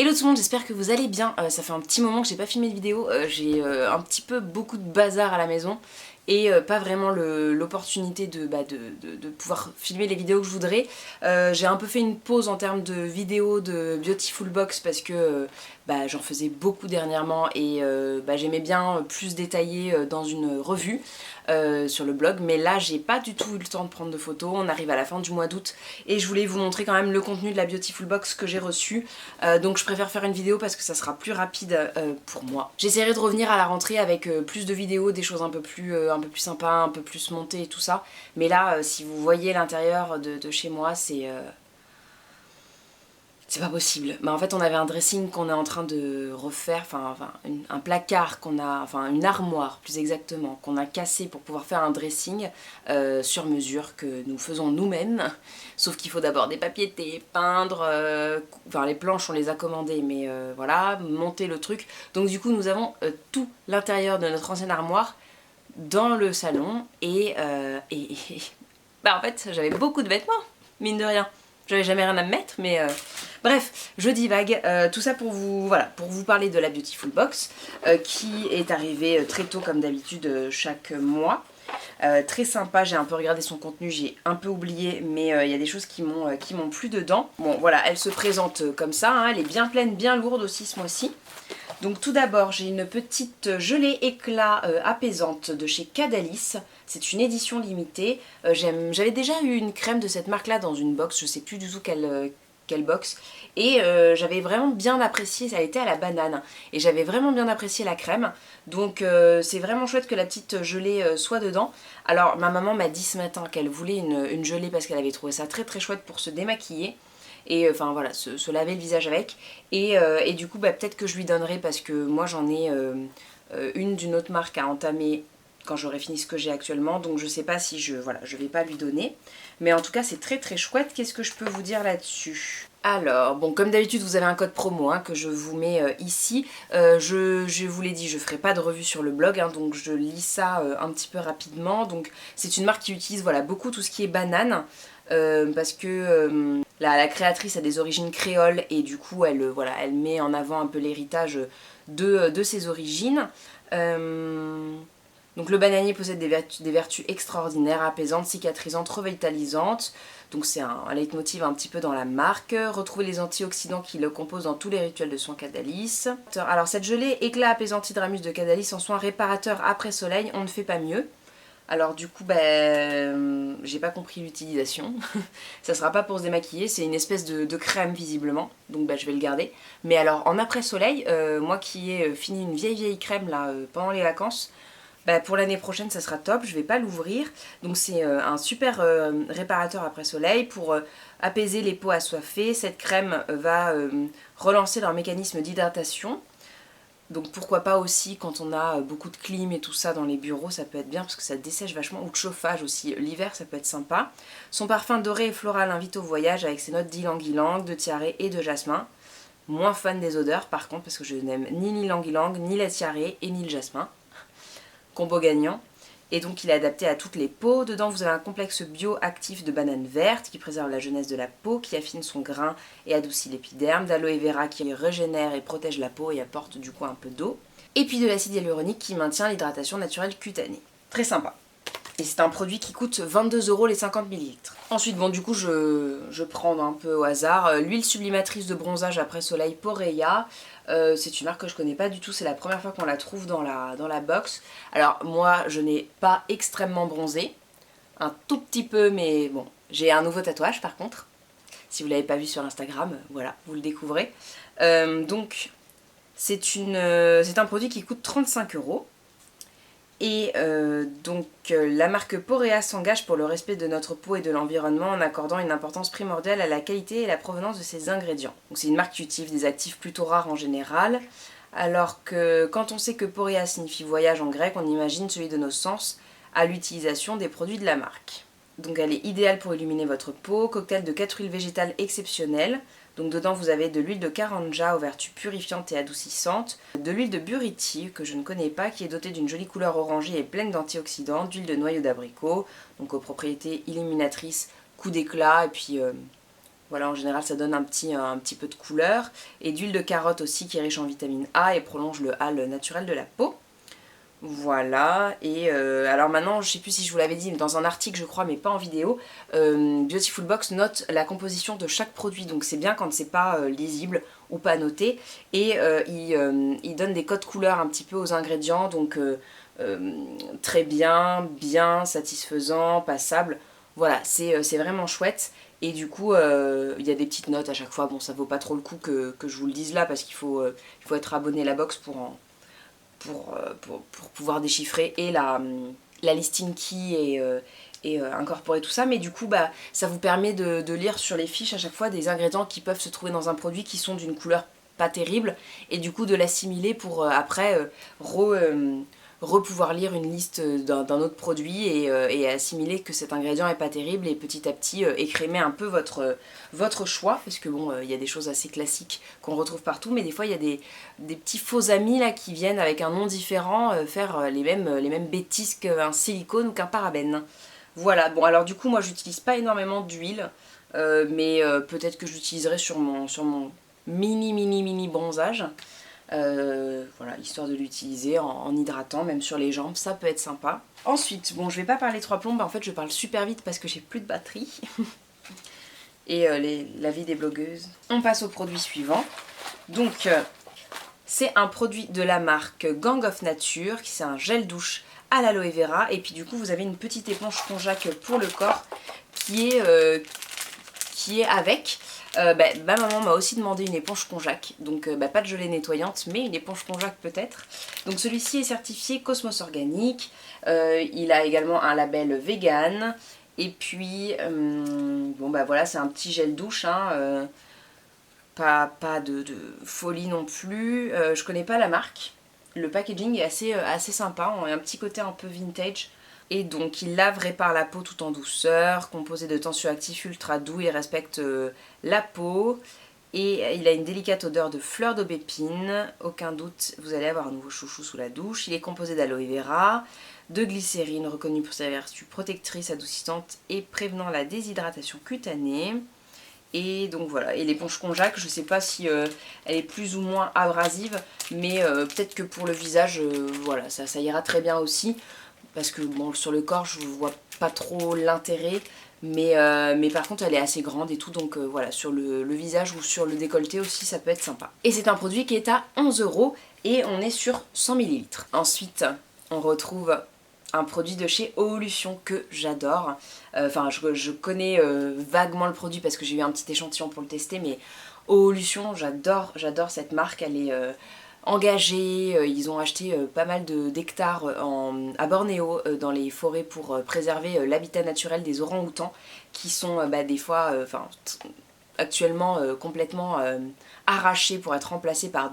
Hello tout le monde, j'espère que vous allez bien. Ça fait un petit moment que j'ai pas filmé de vidéo, j'ai un petit peu beaucoup de bazar à la maison et pas vraiment l'opportunité de pouvoir filmer les vidéos que je voudrais. J'ai un peu fait une pause en termes de vidéos de Beautiful Box parce que j'en faisais beaucoup dernièrement et j'aimais bien plus détailler dans une revue sur le blog, mais là j'ai pas du tout eu le temps de prendre de photos. On arrive à la fin du mois d'août et je voulais vous montrer quand même le contenu de la Beautiful Box que j'ai reçu, donc je préfère faire une vidéo parce que ça sera plus rapide pour moi. J'essaierai de revenir à la rentrée avec plus de vidéos, des choses un peu plus sympas, un peu plus montées et tout ça, mais là si vous voyez l'intérieur de chez moi, c'est pas possible. En fait, on avait un dressing qu'on est en train de refaire, un placard qu'on a, enfin une armoire plus exactement, qu'on a cassé pour pouvoir faire un dressing sur mesure que nous faisons nous-mêmes. Sauf qu'il faut d'abord des papiers tape, peindre, les planches on les a commandées, mais voilà, monter le truc. Donc du coup, nous avons tout l'intérieur de notre ancienne armoire dans le salon en fait, j'avais beaucoup de vêtements, mine de rien. J'avais jamais rien à me mettre, mais bref, je divague. Tout ça pour vous, voilà, pour vous parler de la Beautiful Box, qui est arrivée très tôt comme d'habitude chaque mois. Très sympa, j'ai un peu regardé son contenu, j'ai un peu oublié, mais il y a des choses qui m'ont plu dedans. Bon voilà, elle se présente comme ça, hein, elle est bien pleine, bien lourde aussi ce mois-ci. Donc tout d'abord, j'ai une petite gelée éclat apaisante de chez Cadalis. C'est une édition limitée. J'avais déjà eu une crème de cette marque-là dans une box, je sais plus du tout quelle box. Et j'avais vraiment bien apprécié, ça a été à la banane. Et j'avais vraiment bien apprécié la crème. Donc c'est vraiment chouette que la petite gelée soit dedans. Alors ma maman m'a dit ce matin qu'elle voulait une gelée parce qu'elle avait trouvé ça très très chouette pour se démaquiller. Et enfin voilà, se laver le visage avec. Et du coup peut-être que je lui donnerai parce que moi j'en ai une d'une autre marque à entamer quand j'aurai fini ce que j'ai actuellement, donc je sais pas si je vais pas lui donner, mais en tout cas c'est très très chouette. Qu'est-ce que je peux vous dire là-dessus? Alors, bon, comme d'habitude, vous avez un code promo hein, que je vous mets ici. Je vous l'ai dit, je ferai pas de revue sur le blog, hein, donc je lis ça un petit peu rapidement. Donc, c'est une marque qui utilise voilà, beaucoup tout ce qui est banane, parce que la créatrice a des origines créoles et du coup, elle met en avant un peu l'héritage de ses origines. Donc le bananier possède des vertus extraordinaires, apaisantes, cicatrisantes, revitalisantes. Donc c'est un leitmotiv un petit peu dans la marque. Retrouvez les antioxydants qui le composent dans tous les rituels de soins Cadalis. Alors cette gelée éclat apaisant Hydramus de Cadalis en soins réparateurs après soleil, on ne fait pas mieux. Alors du coup, j'ai pas compris l'utilisation. Ça sera pas pour se démaquiller, c'est une espèce de crème visiblement, donc je vais le garder. Mais alors en après soleil, moi qui ai fini une vieille crème là pendant les vacances, pour l'année prochaine ça sera top, je vais pas l'ouvrir. Donc c'est un super réparateur après soleil pour apaiser les peaux assoiffées. Cette crème va relancer leur mécanisme d'hydratation. Donc pourquoi pas aussi quand on a beaucoup de clim et tout ça dans les bureaux, ça peut être bien parce que ça dessèche vachement, ou de chauffage aussi, l'hiver ça peut être sympa. Son parfum doré et floral invite au voyage avec ses notes d'ylang-ylang, de tiare et de jasmin. Moins fan des odeurs par contre parce que je n'aime ni l'ylang-ylang, ni la tiare et ni le jasmin. Combo gagnant. Et donc il est adapté à toutes les peaux. Dedans vous avez un complexe bioactif de banane verte qui préserve la jeunesse de la peau, qui affine son grain et adoucit l'épiderme, d'aloe vera qui régénère et protège la peau et apporte du coup un peu d'eau. Et puis de l'acide hyaluronique qui maintient l'hydratation naturelle cutanée. Très sympa. Et c'est un produit qui coûte 22 € les 50 ml. Ensuite, bon, du coup, je prends un peu au hasard l'huile sublimatrice de bronzage après soleil Poreya. C'est une marque que je connais pas du tout, c'est la première fois qu'on la trouve dans la box. Alors, moi, je n'ai pas extrêmement bronzé, un tout petit peu, mais bon, j'ai un nouveau tatouage par contre. Si vous l'avez pas vu sur Instagram, voilà, vous le découvrez. Donc, c'est un produit qui coûte 35 €. Et la marque Porea s'engage pour le respect de notre peau et de l'environnement en accordant une importance primordiale à la qualité et la provenance de ses ingrédients. Donc c'est une marque qui utilise des actifs plutôt rares en général, alors que quand on sait que Porea signifie voyage en grec, on imagine celui de nos sens à l'utilisation des produits de la marque. Donc elle est idéale pour illuminer votre peau, cocktail de 4 huiles végétales exceptionnelles. Donc dedans vous avez de l'huile de karanja aux vertus purifiantes et adoucissantes, de l'huile de buriti que je ne connais pas qui est dotée d'une jolie couleur orangée et pleine d'antioxydants, d'huile de noyau d'abricot, donc aux propriétés illuminatrices, coup d'éclat et puis Voilà, en général ça donne un petit peu de couleur. Et d'huile de carotte aussi qui est riche en vitamine A et prolonge le halo naturel de la peau. Voilà, et alors maintenant, je sais plus si je vous l'avais dit, mais dans un article je crois, mais pas en vidéo, Beautiful Box note la composition de chaque produit, donc c'est bien quand c'est pas lisible ou pas noté, et il donne des codes couleurs un petit peu aux ingrédients, donc très bien, bien, satisfaisant, passable, voilà, c'est vraiment chouette. Et du coup, il y a des petites notes à chaque fois, bon ça vaut pas trop le coup que je vous le dise là, parce il faut être abonné à la box pour pouvoir déchiffrer et la listing key et incorporer tout ça, mais du coup bah, ça vous permet de lire sur les fiches à chaque fois des ingrédients qui peuvent se trouver dans un produit qui sont d'une couleur pas terrible, et du coup de l'assimiler pour après pouvoir lire une liste d'un autre produit et assimiler que cet ingrédient est pas terrible, et petit à petit écrémer un peu votre choix, parce que bon, il y a des choses assez classiques qu'on retrouve partout, mais des fois il y a des petits faux amis là qui viennent avec un nom différent faire les mêmes bêtises qu'un silicone ou qu'un parabène. Voilà, bon alors du coup moi j'utilise pas énormément d'huile, mais peut-être que j'utiliserai sur mon mini bronzage. Voilà, histoire de l'utiliser en hydratant, même sur les jambes, ça peut être sympa. Ensuite, bon je vais pas parler trois plombes, en fait je parle super vite parce que j'ai plus de batterie. Et la vie des blogueuses. On passe au produit suivant. Donc c'est un produit de la marque Gang of Nature, qui c'est un gel douche à l'aloe vera, et puis du coup vous avez une petite éponge konjac pour le corps qui est avec. Ma maman m'a aussi demandé une éponge konjac, donc pas de gelée nettoyante, mais une éponge konjac peut-être. Donc celui-ci est certifié Cosmos Organique, il a également un label vegan, et puis bon bah voilà, c'est un petit gel douche, hein, pas de folie non plus. Je connais pas la marque, le packaging est assez sympa, on a un petit côté un peu vintage. Et donc il lave, répare la peau tout en douceur, composé de tensioactifs ultra doux et respecte la peau. Et il a une délicate odeur de fleur d'aubépine, aucun doute vous allez avoir un nouveau chouchou sous la douche. Il est composé d'aloe vera, de glycérine reconnue pour ses vertus protectrices, adoucissantes et prévenant la déshydratation cutanée. Et donc voilà, et l'éponge konjac, je sais pas si elle est plus ou moins abrasive, mais peut-être que pour le visage, voilà, ça ira très bien aussi. Parce que bon, sur le corps je vois pas trop l'intérêt, mais par contre elle est assez grande et tout, donc voilà, sur le visage ou sur le décolleté aussi ça peut être sympa. Et c'est un produit qui est à 11 € et on est sur 100 ml. Ensuite on retrouve un produit de chez Oolution que j'adore. Enfin je connais vaguement le produit parce que j'ai eu un petit échantillon pour le tester, mais Oolution, j'adore cette marque, elle est engagés, ils ont acheté pas mal d'hectares à Bornéo, dans les forêts, pour préserver l'habitat naturel des orang-outans, qui sont des fois, actuellement complètement arrachés pour être remplacés par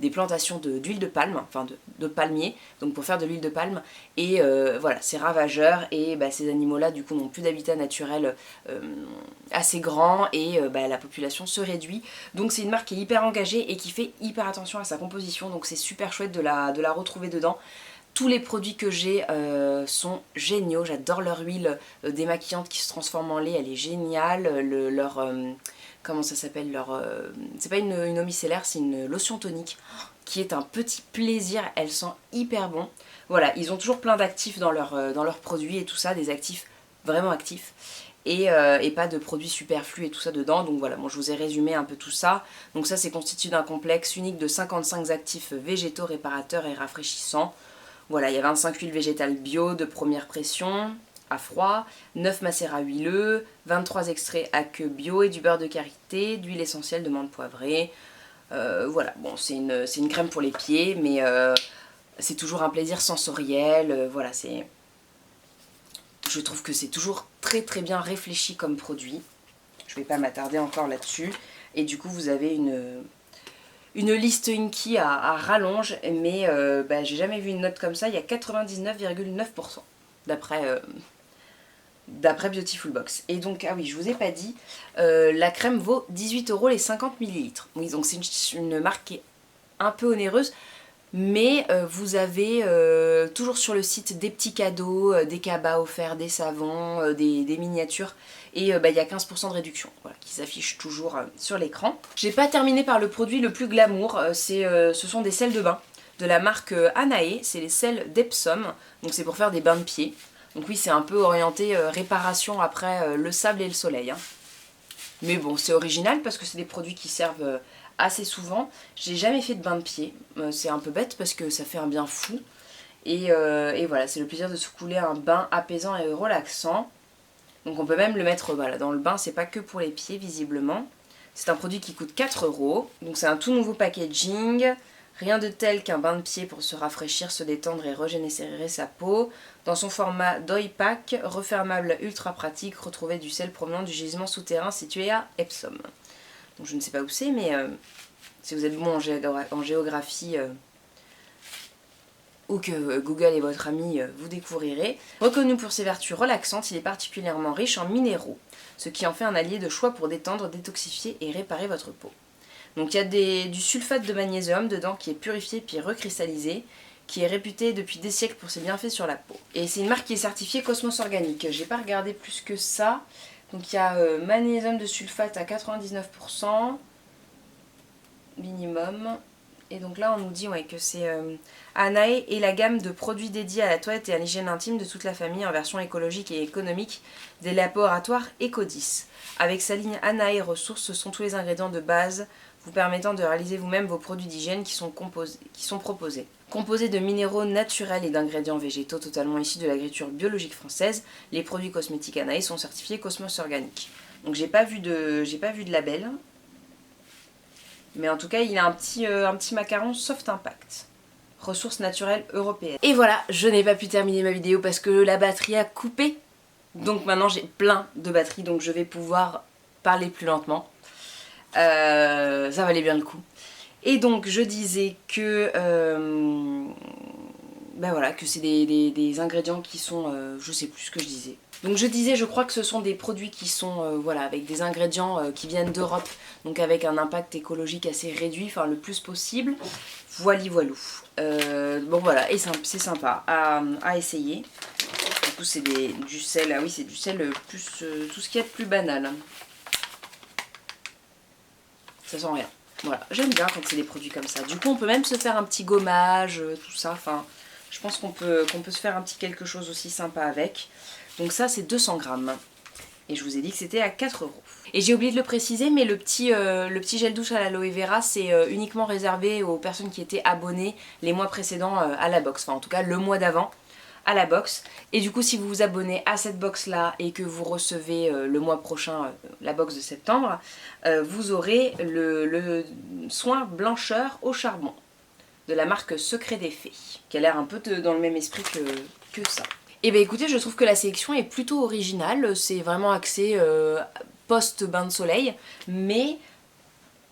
des plantations d'huile de palme, enfin de palmiers, donc pour faire de l'huile de palme, et voilà, c'est ravageur, et ces animaux-là du coup n'ont plus d'habitat naturel assez grand, et la population se réduit. Donc c'est une marque qui est hyper engagée et qui fait hyper attention à sa composition, donc c'est super chouette de la retrouver dedans. Tous les produits que j'ai sont géniaux, j'adore leur huile démaquillante qui se transforme en lait, elle est géniale. Comment ça s'appelle, c'est pas une eau micellaire, c'est une lotion tonique qui est un petit plaisir, elle sent hyper bon. Voilà, ils ont toujours plein d'actifs dans leurs produits et tout ça, des actifs vraiment actifs. Et pas de produits superflus et tout ça dedans, donc voilà, bon, je vous ai résumé un peu tout ça. Donc ça c'est constitué d'un complexe unique de 55 actifs végétaux réparateurs et rafraîchissants. Voilà, il y a 25 huiles végétales bio de première pression, à froid, 9 macérats huileux, 23 extraits à queue bio et du beurre de karité, d'huile essentielle de menthe poivrée. Voilà, bon, c'est une crème pour les pieds, mais c'est toujours un plaisir sensoriel, voilà, c'est... Je trouve que c'est toujours très très bien réfléchi comme produit. Je vais pas m'attarder encore là-dessus. Et du coup, vous avez une liste Inky à rallonge, mais j'ai jamais vu une note comme ça. Il y a 99,9% d'après Beautiful Box. Et donc, ah oui, je vous ai pas dit, la crème vaut 18 € les 50 ml. Oui, donc c'est une marque qui est un peu onéreuse. Mais vous avez toujours sur le site des petits cadeaux, des cabas offerts, des savons, des miniatures. Et il y a 15% de réduction voilà, qui s'affiche toujours sur l'écran. J'ai pas terminé par le produit le plus glamour, ce sont des sels de bain de la marque Anae, c'est les sels d'Epsom, donc c'est pour faire des bains de pieds. Donc oui, c'est un peu orienté réparation après le sable et le soleil. Hein. Mais bon, c'est original parce que c'est des produits qui servent assez souvent. J'ai jamais fait de bain de pied, c'est un peu bête parce que ça fait un bien fou. Et voilà, c'est le plaisir de se couler un bain apaisant et relaxant. Donc on peut même le mettre voilà, dans le bain, c'est pas que pour les pieds visiblement. C'est un produit qui coûte 4 €, donc c'est un tout nouveau packaging. Rien de tel qu'un bain de pied pour se rafraîchir, se détendre et régénérer sa peau. Dans son format Doi Pack, refermable ultra pratique, retrouvez du sel provenant du gisement souterrain situé à Epsom. Donc je ne sais pas où c'est, mais si vous êtes bon en géographie ou que Google est votre ami, vous découvrirez. Reconnu pour ses vertus relaxantes, il est particulièrement riche en minéraux, ce qui en fait un allié de choix pour détendre, détoxifier et réparer votre peau. Donc il y a du sulfate de magnésium dedans qui est purifié puis recristallisé, qui est réputé depuis des siècles pour ses bienfaits sur la peau. Et c'est une marque qui est certifiée Cosmos Organique. J'ai pas regardé plus que ça. Donc il y a magnésium de sulfate à 99% minimum. Et donc là on nous dit ouais, que c'est Anae et la gamme de produits dédiés à la toilette et à l'hygiène intime de toute la famille en version écologique et économique des laboratoires Ecodis. Avec sa ligne Anae Ressources, ce sont tous les ingrédients de base vous permettant de réaliser vous-même vos produits d'hygiène qui sont proposés. Composés de minéraux naturels et d'ingrédients végétaux totalement issus de l'agriculture biologique française, les produits cosmétiques Anae sont certifiés Cosmos Organique. Donc j'ai pas vu de label. Mais en tout cas, il a un petit macaron soft impact. Ressources naturelles européennes. Et voilà, je n'ai pas pu terminer ma vidéo parce que la batterie a coupé. Donc maintenant j'ai plein de batterie, donc je vais pouvoir parler plus lentement. Ça valait bien le coup. Et donc je disais que voilà, que c'est des ingrédients qui sont, je sais plus ce que je disais. Donc je disais, je crois que ce sont des produits qui sont, voilà, avec des ingrédients qui viennent d'Europe, donc avec un impact écologique assez réduit, enfin le plus possible. Voilou. Bon voilà, et c'est sympa à essayer. Du coup c'est du sel, ah oui c'est du sel plus, tout ce qu'il y a de plus banal. Ça sent rien. Voilà, j'aime bien quand c'est des produits comme ça. Du coup on peut même se faire un petit gommage, tout ça, enfin... Je pense qu'on peut se faire un petit quelque chose aussi sympa avec. Donc ça c'est 200 grammes. Et je vous ai dit que c'était à 4 €. Et j'ai oublié de le préciser, mais le petit gel douche à l'aloe vera, c'est uniquement réservé aux personnes qui étaient abonnées les mois précédents à la box. Enfin en tout cas le mois d'avant à la box. Et du coup si vous vous abonnez à cette box là et que vous recevez le mois prochain la box de septembre, vous aurez le soin blancheur au charbon de la marque Secret des Fées, qui a l'air un peu dans le même esprit que ça. Et bien écoutez, je trouve que la sélection est plutôt originale, c'est vraiment axé post-bain de soleil, mais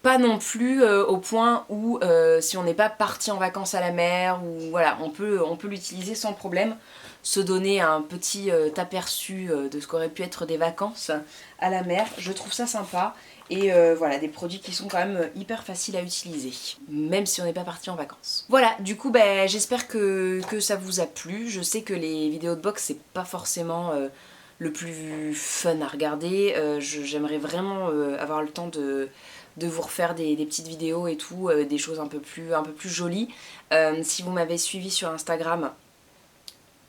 pas non plus au point où si on n'est pas parti en vacances à la mer, ou voilà, on peut l'utiliser sans problème, se donner un petit aperçu de ce qu'aurait pu être des vacances à la mer, je trouve ça sympa. Et voilà, des produits qui sont quand même hyper faciles à utiliser, même si on n'est pas parti en vacances. Voilà, du coup j'espère que ça vous a plu. Je sais que les vidéos de box c'est pas forcément le plus fun à regarder. J'aimerais vraiment avoir le temps de vous refaire des petites vidéos et tout, des choses un peu plus jolies. Si vous m'avez suivi sur Instagram,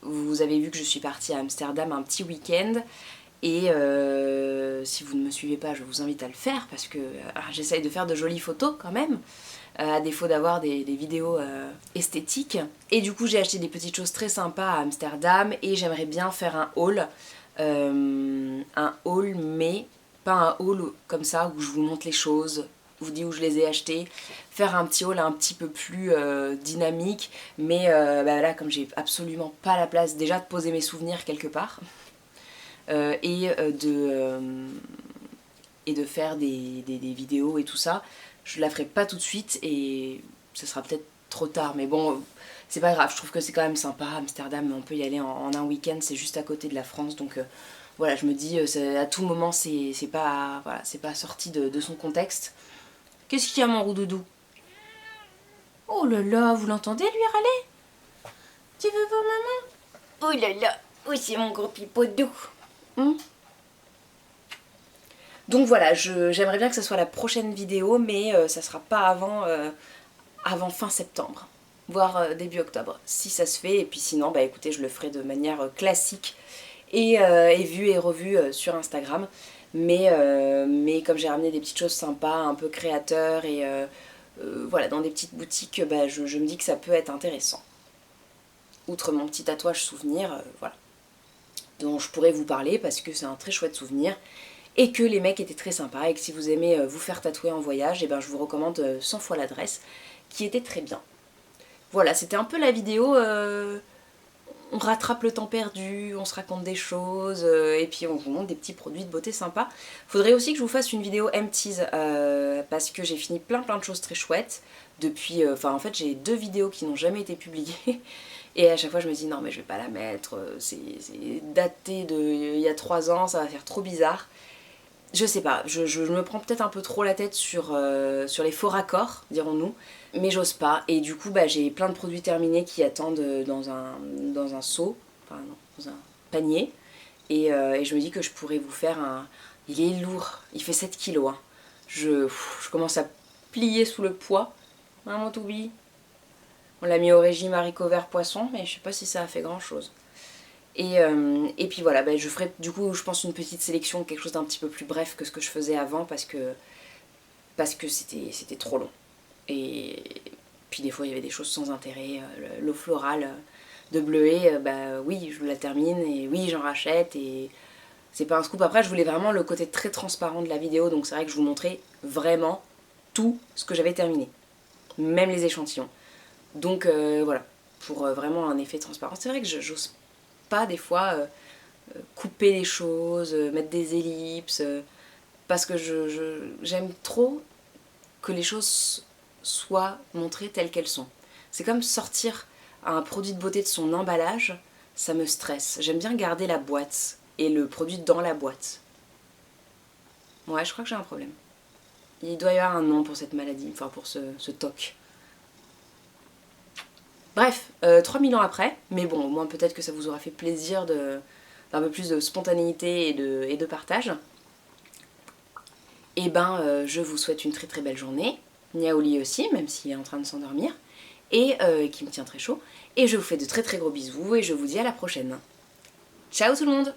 vous avez vu que je suis partie à Amsterdam un petit week-end. Et si vous ne me suivez pas, je vous invite à le faire parce que j'essaye de faire de jolies photos quand même, à défaut d'avoir des vidéos esthétiques. Et du coup j'ai acheté des petites choses très sympas à Amsterdam et j'aimerais bien faire un haul mais pas un haul comme ça où je vous montre les choses, vous dis où je les ai achetées, faire un petit haul un petit peu plus dynamique, mais là comme j'ai absolument pas la place déjà de poser mes souvenirs quelque part, et de faire des vidéos et tout ça, je la ferai pas tout de suite et ce sera peut-être trop tard, mais bon c'est pas grave, je trouve que c'est quand même sympa. Amsterdam, on peut y aller en un week-end, c'est juste à côté de la France, donc voilà, je me dis à tout moment c'est pas, voilà, c'est pas sorti de son contexte. Qu'est-ce qu'il y a mon roudoudou? Oh là là, vous l'entendez lui râler? Tu veux voir maman? Oh là là, où c'est mon gros pipeau doux. Donc voilà, j'aimerais bien que ce soit la prochaine vidéo, mais ça sera pas avant fin septembre, voire début octobre, si ça se fait. Et puis sinon, bah écoutez, je le ferai de manière classique et vue et revue sur Instagram. Mais comme j'ai ramené des petites choses sympas, un peu créateurs et voilà, dans des petites boutiques, bah, je me dis que ça peut être intéressant. Outre mon petit tatouage souvenir, voilà, dont je pourrais vous parler parce que c'est un très chouette souvenir. Et que les mecs étaient très sympas et que si vous aimez vous faire tatouer en voyage, et ben je vous recommande 100 fois l'adresse, qui était très bien. Voilà, c'était un peu la vidéo, on rattrape le temps perdu, on se raconte des choses, et puis on vous montre des petits produits de beauté sympas. Faudrait aussi que je vous fasse une vidéo empties, parce que j'ai fini plein de choses très chouettes, depuis, enfin en fait j'ai 2 vidéos qui n'ont jamais été publiées, et à chaque fois je me dis non mais je vais pas la mettre, c'est daté de il y a 3 ans, ça va faire trop bizarre. Je sais pas, je me prends peut-être un peu trop la tête sur les faux raccords, dirons-nous, mais j'ose pas. Et du coup, bah, j'ai plein de produits terminés qui attendent dans un seau, enfin non, dans un panier. Et je me dis que je pourrais vous faire un... Il est lourd, il fait 7 kilos. Hein. Je commence à plier sous le poids. Hein, mon toubi? On l'a mis au régime haricots verts poisson, mais je sais pas si ça a fait grand chose. Et puis voilà, bah, je ferai du coup je pense une petite sélection, quelque chose d'un petit peu plus bref que ce que je faisais avant parce que c'était trop long. Et puis des fois il y avait des choses sans intérêt, l'eau florale de Bleuet, bah oui je la termine et oui j'en rachète et c'est pas un scoop. Après je voulais vraiment le côté très transparent de la vidéo, donc c'est vrai que je vous montrais vraiment tout ce que j'avais terminé, même les échantillons. Donc voilà, pour vraiment un effet transparent. C'est vrai que j'ose pas des fois couper les choses, mettre des ellipses, parce que j'aime trop que les choses soient montrées telles qu'elles sont. C'est comme sortir un produit de beauté de son emballage, ça me stresse. J'aime bien garder la boîte et le produit dans la boîte. Ouais, je crois que j'ai un problème. Il doit y avoir un nom pour cette maladie, enfin pour ce TOC. Bref, 3000 ans après, mais bon, au moins peut-être que ça vous aura fait plaisir d'un peu plus de spontanéité et de partage. Et ben, je vous souhaite une très belle journée. Niaouli aussi, même s'il est en train de s'endormir, et qui me tient très chaud. Et je vous fais de très gros bisous et je vous dis à la prochaine. Ciao tout le monde!